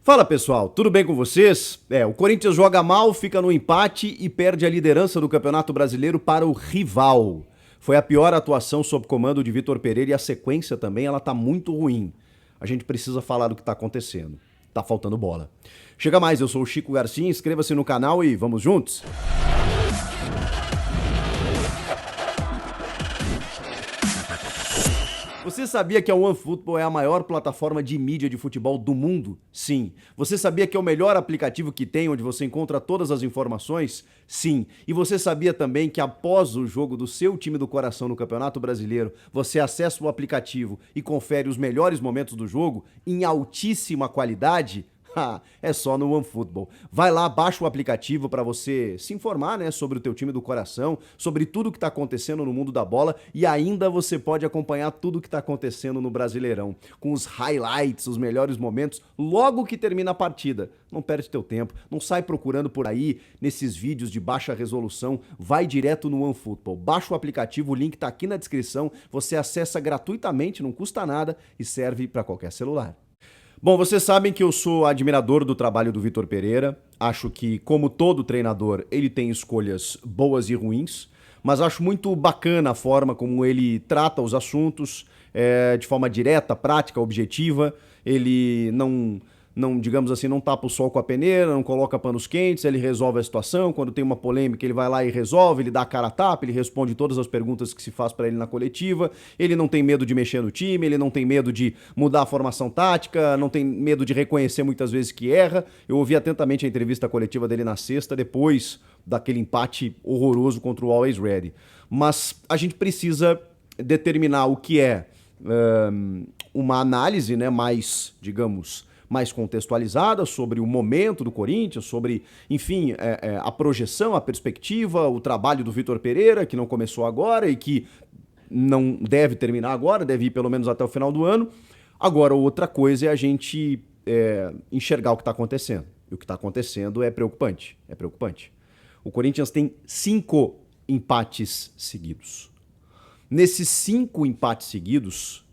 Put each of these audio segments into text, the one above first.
Fala pessoal, tudo bem com vocês? O Corinthians joga mal, fica no empate e perde a liderança do Campeonato Brasileiro para o rival. Foi a pior atuação sob comando de Vitor Pereira e a sequência também, ela tá muito ruim. A gente precisa falar do que tá acontecendo. Tá faltando bola. Chega mais, eu sou o Chico Garcia, inscreva-se no canal e vamos juntos? Você sabia que a OneFootball é a maior plataforma de mídia de futebol do mundo? Sim. Você sabia que é o melhor aplicativo que tem, onde você encontra todas as informações? Sim. E você sabia também que após o jogo do seu time do coração no Campeonato Brasileiro, você acessa o aplicativo e confere os melhores momentos do jogo em altíssima qualidade? É só no OneFootball. Vai lá, baixa o aplicativo para você se informar, sobre o teu time do coração, sobre tudo que está acontecendo no mundo da bola e ainda você pode acompanhar tudo que está acontecendo no Brasileirão, com os highlights, os melhores momentos, logo que termina a partida. Não perde teu tempo, não sai procurando por aí nesses vídeos de baixa resolução, vai direto no OneFootball. Baixa o aplicativo, o link está aqui na descrição, você acessa gratuitamente, não custa nada e serve para qualquer celular. Bom, vocês sabem que eu sou admirador do trabalho do Vitor Pereira. Acho que, como todo treinador, ele tem escolhas boas e ruins, mas acho muito bacana a forma como ele trata os assuntos, de forma direta, prática, objetiva. Ele não, digamos assim, não tapa o sol com a peneira, não coloca panos quentes, ele resolve a situação. Quando tem uma polêmica, ele vai lá e resolve, ele dá a cara a tapa, ele responde todas as perguntas que se faz para ele na coletiva. Ele não tem medo de mexer no time, ele não tem medo de mudar a formação tática, não tem medo de reconhecer muitas vezes que erra. Eu ouvi atentamente a entrevista coletiva dele na sexta, depois daquele empate horroroso contra o Always Ready. Mas a gente precisa determinar o que é uma análise, mais, digamos, mais contextualizada sobre o momento do Corinthians, sobre, enfim, a projeção, a perspectiva, o trabalho do Vitor Pereira, que não começou agora e que não deve terminar agora, deve ir pelo menos até o final do ano. Agora, outra coisa é a gente enxergar o que está acontecendo. E o que está acontecendo é preocupante, é preocupante. O Corinthians tem 5 empates seguidos. Nesses 5 empates seguidos,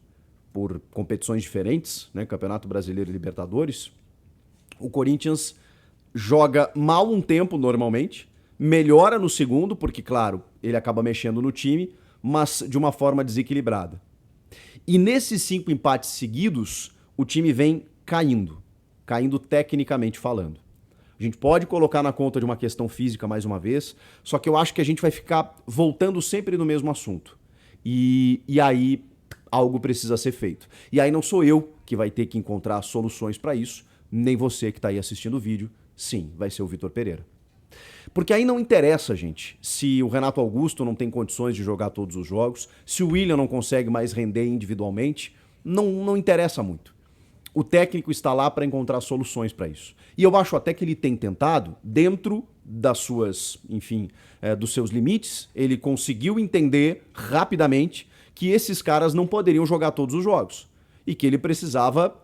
por competições diferentes, Campeonato Brasileiro e Libertadores, o Corinthians joga mal um tempo normalmente, melhora no segundo, porque, claro, ele acaba mexendo no time, mas de uma forma desequilibrada. E nesses 5 empates seguidos, o time vem caindo tecnicamente falando. A gente pode colocar na conta de uma questão física mais uma vez, só que eu acho que a gente vai ficar voltando sempre no mesmo assunto. E aí algo precisa ser feito. E aí não sou eu que vai ter que encontrar soluções para isso, nem você que está aí assistindo o vídeo. Sim, vai ser o Vitor Pereira. Porque aí não interessa, gente, se o Renato Augusto não tem condições de jogar todos os jogos, se o William não consegue mais render individualmente, não interessa muito. O técnico está lá para encontrar soluções para isso. E eu acho até que ele tem tentado, dentro das suas, enfim, dos seus limites, ele conseguiu entender rapidamente que esses caras não poderiam jogar todos os jogos e que ele precisava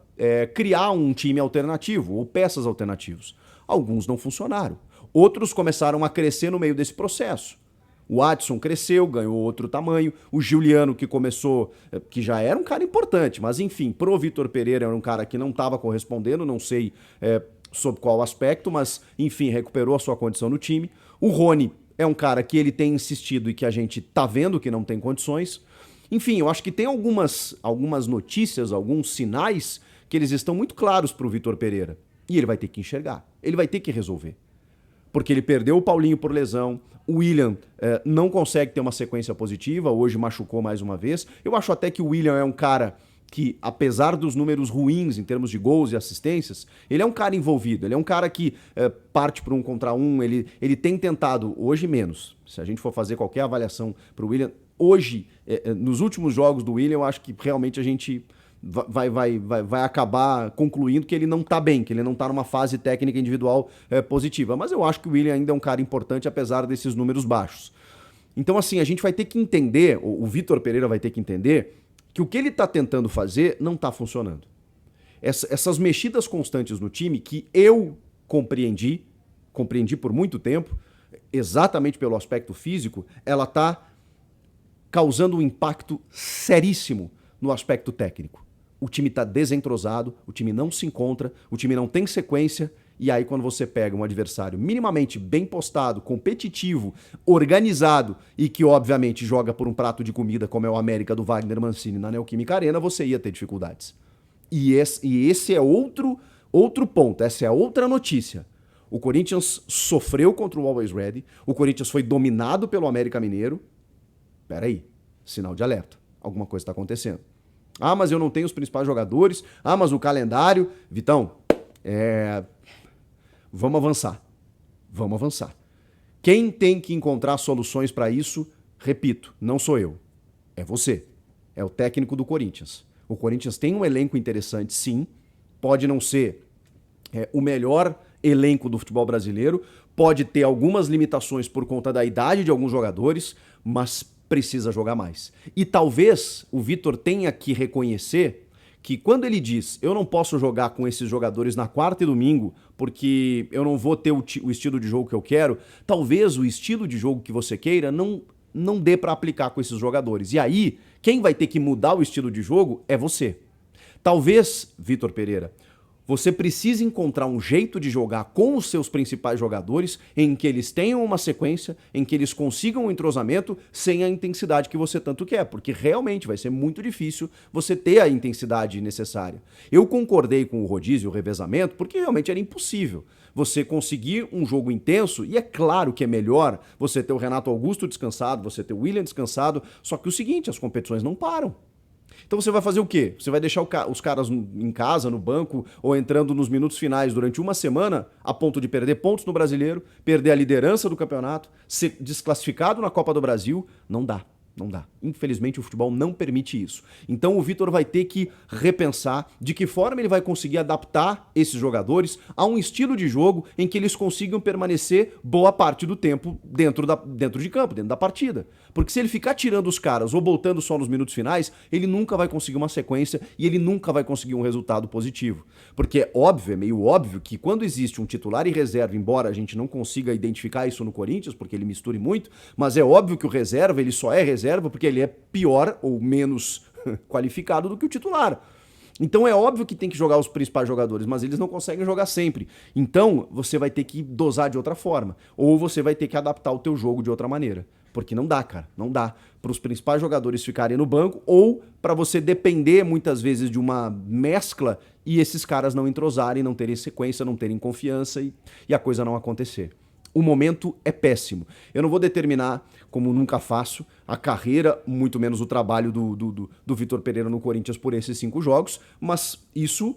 criar um time alternativo ou peças alternativas. Alguns não funcionaram. Outros começaram a crescer no meio desse processo. O Adson cresceu, ganhou outro tamanho. O Giuliano, que começou, que já era um cara importante, mas enfim, pro Vitor Pereira era um cara que não estava correspondendo, não sei sob qual aspecto, mas enfim, recuperou a sua condição no time. O Rony é um cara que ele tem insistido e que a gente tá vendo que não tem condições. Enfim, eu acho que tem algumas notícias, alguns sinais que eles estão muito claros para o Vitor Pereira. E ele vai ter que enxergar, ele vai ter que resolver. Porque ele perdeu o Paulinho por lesão, o William não consegue ter uma sequência positiva, hoje machucou mais uma vez. Eu acho até que o William é um cara que, apesar dos números ruins em termos de gols e assistências, ele é um cara envolvido, ele é um cara que parte para 1 contra 1, ele tem tentado, hoje menos, se a gente for fazer qualquer avaliação para o William, hoje, nos últimos jogos do William, eu acho que realmente a gente vai acabar concluindo que ele não tá bem, que ele não tá numa fase técnica individual positiva. Mas eu acho que o William ainda é um cara importante, apesar desses números baixos. Então, assim, a gente vai ter que entender, o Vitor Pereira vai ter que entender, que o que ele tá tentando fazer não tá funcionando. Essas mexidas constantes no time, que eu compreendi por muito tempo, exatamente pelo aspecto físico, ela tá causando um impacto seríssimo no aspecto técnico. o time está desentrosado, o time não se encontra, o time não tem sequência, e aí quando você pega um adversário minimamente bem postado, competitivo, organizado e que obviamente joga por um prato de comida como é o América do Wagner Mancini na Neoquímica Arena, você ia ter dificuldades. E esse é outro ponto, essa é outra notícia. O Corinthians sofreu contra o Always Ready, o Corinthians foi dominado pelo América Mineiro. Peraí, sinal de alerta, alguma coisa está acontecendo. Ah, mas eu não tenho os principais jogadores. Ah, mas o calendário... Vitão, vamos avançar. Vamos avançar. Quem tem que encontrar soluções para isso, repito, não sou eu. É você. É o técnico do Corinthians. O Corinthians tem um elenco interessante, sim. Pode não ser o melhor elenco do futebol brasileiro. Pode ter algumas limitações por conta da idade de alguns jogadores, mas precisa jogar mais. E talvez o Vitor tenha que reconhecer que quando ele diz eu não posso jogar com esses jogadores na quarta e domingo porque eu não vou ter o estilo de jogo que eu quero, talvez o estilo de jogo que você queira não dê para aplicar com esses jogadores. E aí, quem vai ter que mudar o estilo de jogo é você. Talvez, Vitor Pereira, você precisa encontrar um jeito de jogar com os seus principais jogadores em que eles tenham uma sequência, em que eles consigam um entrosamento sem a intensidade que você tanto quer, porque realmente vai ser muito difícil você ter a intensidade necessária. Eu concordei com o rodízio, o revezamento, porque realmente era impossível você conseguir um jogo intenso, e é claro que é melhor você ter o Renato Augusto descansado, você ter o William descansado, só que o seguinte, as competições não param. Então você vai fazer o quê? Você vai deixar os caras em casa, no banco, ou entrando nos minutos finais durante uma semana, a ponto de perder pontos no Brasileiro, perder a liderança do campeonato, ser desclassificado na Copa do Brasil? Não dá. Não dá. Infelizmente o futebol não permite isso. Então o Vitor vai ter que repensar de que forma ele vai conseguir adaptar esses jogadores a um estilo de jogo em que eles consigam permanecer boa parte do tempo dentro de campo, dentro da partida. Porque se ele ficar tirando os caras ou voltando só nos minutos finais, ele nunca vai conseguir uma sequência e ele nunca vai conseguir um resultado positivo. Porque é óbvio, é meio óbvio que quando existe um titular e reserva, embora a gente não consiga identificar isso no Corinthians, porque ele misture muito, mas é óbvio que o reserva, ele só é reserva porque ele é pior ou menos qualificado do que o titular. Então é óbvio que tem que jogar os principais jogadores, mas eles não conseguem jogar sempre. Então você vai ter que dosar de outra forma, ou você vai ter que adaptar o teu jogo de outra maneira. Porque não dá, cara, não dá para os principais jogadores ficarem no banco ou para você depender muitas vezes de uma mescla e esses caras não entrosarem, não terem sequência, não terem confiança e a coisa não acontecer. O momento é péssimo. Eu não vou determinar, como nunca faço, a carreira, muito menos o trabalho do Vitor Pereira no Corinthians por esses 5 jogos, mas isso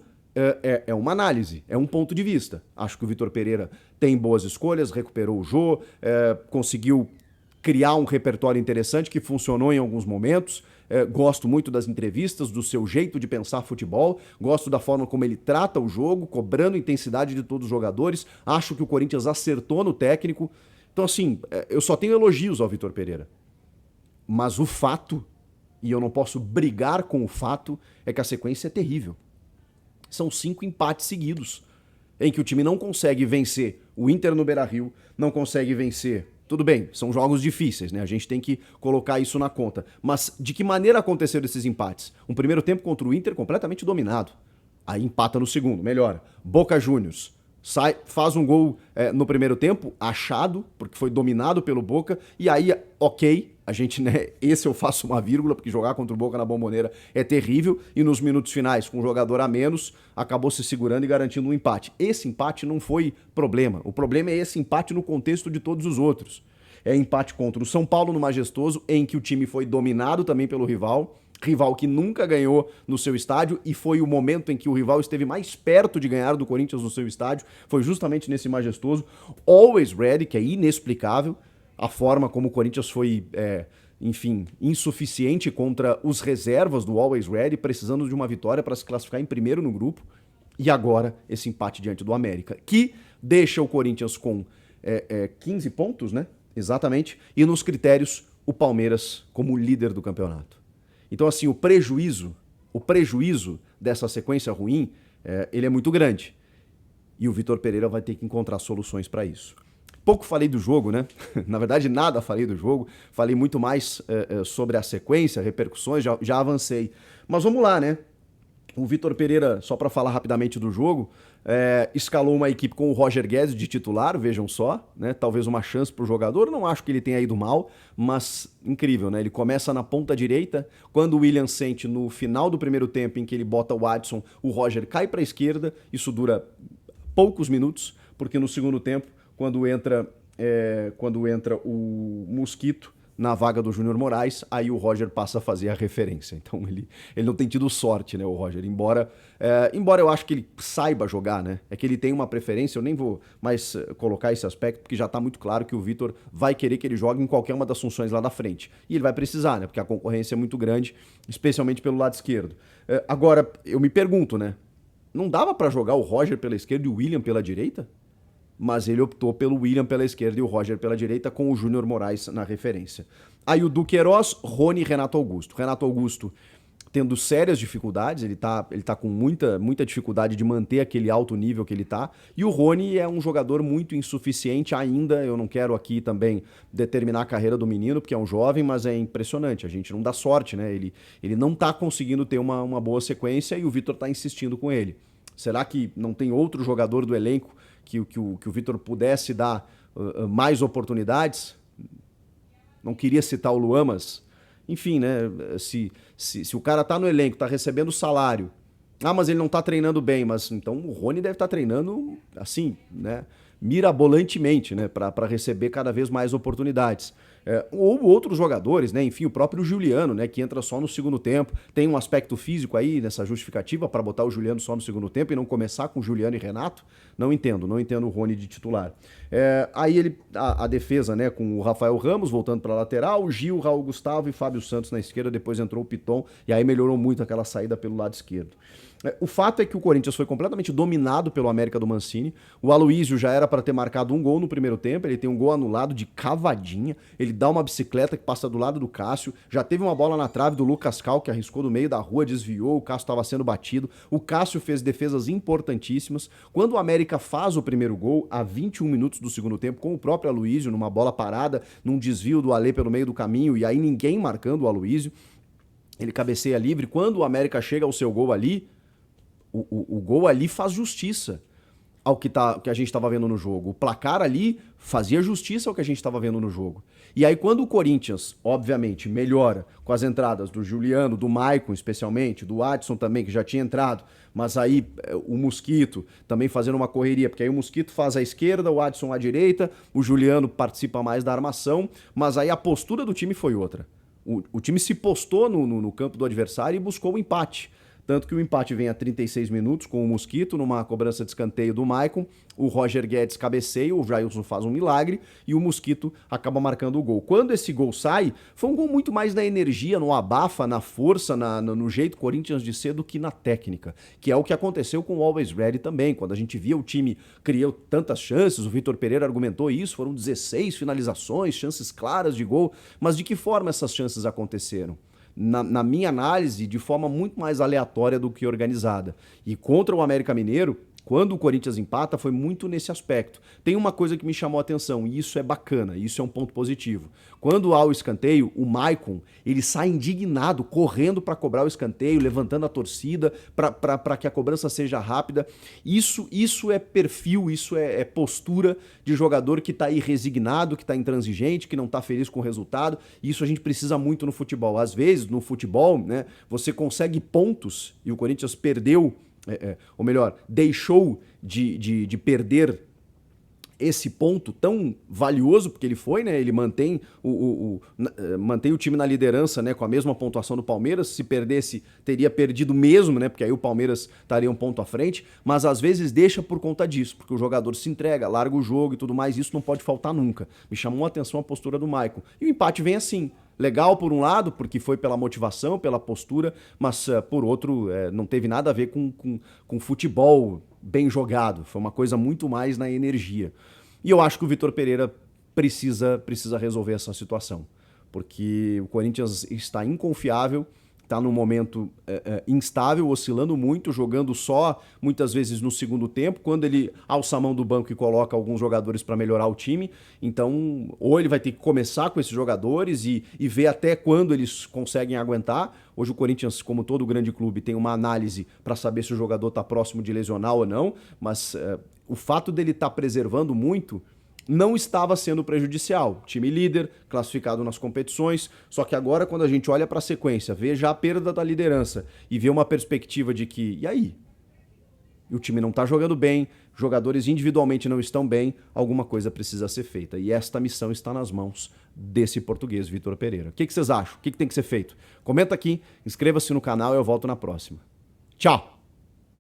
é uma análise, é um ponto de vista. Acho que o Vitor Pereira tem boas escolhas, recuperou o Jô, conseguiu criar um repertório interessante que funcionou em alguns momentos. Gosto muito das entrevistas, do seu jeito de pensar futebol, gosto da forma como ele trata o jogo, cobrando intensidade de todos os jogadores. Acho que o Corinthians acertou no técnico. Então, assim, eu só tenho elogios ao Vitor Pereira. Mas o fato, e eu não posso brigar com o fato, é que a sequência é terrível. São 5 empates seguidos, em que o time não consegue vencer o Inter no Beira-Rio, não consegue vencer. Tudo bem, são jogos difíceis, né? A gente tem que colocar isso na conta. Mas de que maneira aconteceram esses empates? Um primeiro tempo contra o Inter completamente dominado. Aí empata no segundo, melhora. Boca Juniors faz um gol no primeiro tempo, achado, porque foi dominado pelo Boca. E aí, ok, a gente, né? Esse eu faço uma vírgula, porque jogar contra o Boca na Bombonera é terrível. E nos minutos finais, com um jogador a menos, acabou se segurando e garantindo um empate. Esse empate não foi problema. O problema é esse empate no contexto de todos os outros. É empate contra o São Paulo no Majestoso, em que o time foi dominado também pelo rival que nunca ganhou no seu estádio, e foi o momento em que o rival esteve mais perto de ganhar do Corinthians no seu estádio, foi justamente nesse Majestoso. Always Ready, que é inexplicável, a forma como o Corinthians foi, enfim, insuficiente contra os reservas do Always Ready, precisando de uma vitória para se classificar em primeiro no grupo, e agora esse empate diante do América, que deixa o Corinthians com 15 pontos, né? Exatamente, e nos critérios o Palmeiras como líder do campeonato. Então, assim, o prejuízo dessa sequência ruim, ele é muito grande. E o Vitor Pereira vai ter que encontrar soluções para isso. Pouco falei do jogo, né? Na verdade, nada falei do jogo. Falei muito mais sobre a sequência, repercussões, já avancei. Mas vamos lá, né? O Vitor Pereira, só para falar rapidamente do jogo, escalou uma equipe com o Roger Guedes de titular, vejam só, né? Talvez uma chance para o jogador. Não acho que ele tenha ido mal, mas incrível, né? Ele começa na ponta direita, quando o William sente no final do primeiro tempo, em que ele bota o Adson, o Roger cai para a esquerda. Isso dura poucos minutos, porque no segundo tempo, quando entra o Mosquito na vaga do Júnior Moraes, aí o Roger passa a fazer a referência. Então ele não tem tido sorte, né, o Roger, embora eu acho que ele saiba jogar, né, é que ele tem uma preferência. Eu nem vou mais colocar esse aspecto, porque já tá muito claro que o Vitor vai querer que ele jogue em qualquer uma das funções lá da frente, e ele vai precisar, né, porque a concorrência é muito grande, especialmente pelo lado esquerdo. Agora, eu me pergunto, né, não dava pra jogar o Roger pela esquerda e o William pela direita? Mas ele optou pelo William pela esquerda e o Roger pela direita, com o Júnior Moraes na referência. Aí o Duqueiroz, Rony e Renato Augusto. Renato Augusto tendo sérias dificuldades, ele tá com muita dificuldade de manter aquele alto nível que ele tá, e o Rony é um jogador muito insuficiente ainda. Eu não quero aqui também determinar a carreira do menino, porque é um jovem, mas é impressionante, a gente não dá sorte, né? Ele não tá conseguindo ter uma boa sequência, e o Vitor tá insistindo com ele. Será que não tem outro jogador do elenco que o Vitor pudesse dar mais oportunidades? Não queria citar o Luan, mas enfim, né? Se o cara tá no elenco, tá recebendo salário, mas ele não tá treinando bem, mas então o Rony deve estar treinando assim, né? Mirabolantemente, né? Para receber cada vez mais oportunidades. Ou outros jogadores, né? Enfim, o próprio Juliano, né? Que entra só no segundo tempo. Tem um aspecto físico aí nessa justificativa para botar o Juliano só no segundo tempo e não começar com Juliano e Renato. Não entendo o Rony de titular. Aí a defesa, né? Com o Rafael Ramos voltando para a lateral, o Gil, Raul Gustavo e Fábio Santos na esquerda. Depois entrou o Piton e aí melhorou muito aquela saída pelo lado esquerdo. O fato é que o Corinthians foi completamente dominado pelo América do Mancini. O Aloísio já era para ter marcado um gol no primeiro tempo, ele tem um gol anulado de cavadinha, ele dá uma bicicleta que passa do lado do Cássio, já teve uma bola na trave do Lucas Cal, que arriscou do meio da rua, desviou, o Cássio estava sendo batido, o Cássio fez defesas importantíssimas. Quando o América faz o primeiro gol, a 21 minutos do segundo tempo, com o próprio Aloísio, numa bola parada, num desvio do Alê pelo meio do caminho, e aí ninguém marcando o Aloísio, ele cabeceia livre. Quando o América chega ao seu gol ali, o gol ali faz justiça ao que a gente estava vendo no jogo. O placar ali fazia justiça ao que a gente estava vendo no jogo. E aí quando o Corinthians, obviamente, melhora com as entradas do Juliano, do Maicon especialmente, do Adson também, que já tinha entrado, mas aí o Mosquito também fazendo uma correria, porque aí o Mosquito faz a esquerda, o Adson à direita, o Juliano participa mais da armação, mas aí a postura do time foi outra. O time se postou no campo do adversário e buscou o empate. Tanto que o empate vem a 36 minutos com o Mosquito, numa cobrança de escanteio do Maicon. O Roger Guedes cabeceia, o Jailson faz um milagre e o Mosquito acaba marcando o gol. Quando esse gol sai, foi um gol muito mais na energia, no abafa, na força, no jeito Corinthians de ser do que na técnica. Que é o que aconteceu com o Always Ready também. Quando a gente via o time criou tantas chances, o Vitor Pereira argumentou isso, foram 16 finalizações, chances claras de gol. Mas de que forma essas chances aconteceram? Na minha análise, de forma muito mais aleatória do que organizada. E contra o América Mineiro, quando o Corinthians empata, foi muito nesse aspecto. Tem uma coisa que me chamou a atenção, e isso é bacana, isso é um ponto positivo. Quando há o escanteio, o Maicon, ele sai indignado, correndo para cobrar o escanteio, levantando a torcida para que a cobrança seja rápida. Isso é perfil, isso é postura de jogador que está aí resignado, que está intransigente, que não está feliz com o resultado. Isso a gente precisa muito no futebol. Às vezes, no futebol, né, você consegue pontos, e o Corinthians perdeu, ou melhor, deixou de perder esse ponto tão valioso, porque ele foi, né? Ele mantém mantém o time na liderança, né? Com a mesma pontuação do Palmeiras. Se perdesse, teria perdido mesmo, né? Porque aí o Palmeiras estaria um ponto à frente. Mas às vezes deixa por conta disso, porque o jogador se entrega, larga o jogo e tudo mais. Isso não pode faltar nunca. Me chamou a atenção a postura do Maicon. E o empate vem assim. Legal por um lado, porque foi pela motivação, pela postura, mas por outro, não teve nada a ver com futebol bem jogado. Foi uma coisa muito mais na energia. E eu acho que o Vitor Pereira precisa resolver essa situação, porque o Corinthians está inconfiável está num momento instável, oscilando muito, jogando só muitas vezes no segundo tempo, quando ele alça a mão do banco e coloca alguns jogadores para melhorar o time. Então, ou ele vai ter que começar com esses jogadores e ver até quando eles conseguem aguentar. Hoje o Corinthians, como todo grande clube, tem uma análise para saber se o jogador está próximo de lesionar ou não, mas o fato dele estar preservando muito não estava sendo prejudicial. Time líder, classificado nas competições, só que agora quando a gente olha para a sequência, vê já a perda da liderança e vê uma perspectiva de que, e aí? O time não está jogando bem, jogadores individualmente não estão bem, alguma coisa precisa ser feita. E esta missão está nas mãos desse português, Vitor Pereira. O que vocês acham? O que tem que ser feito? Comenta aqui, inscreva-se no canal e eu volto na próxima. Tchau!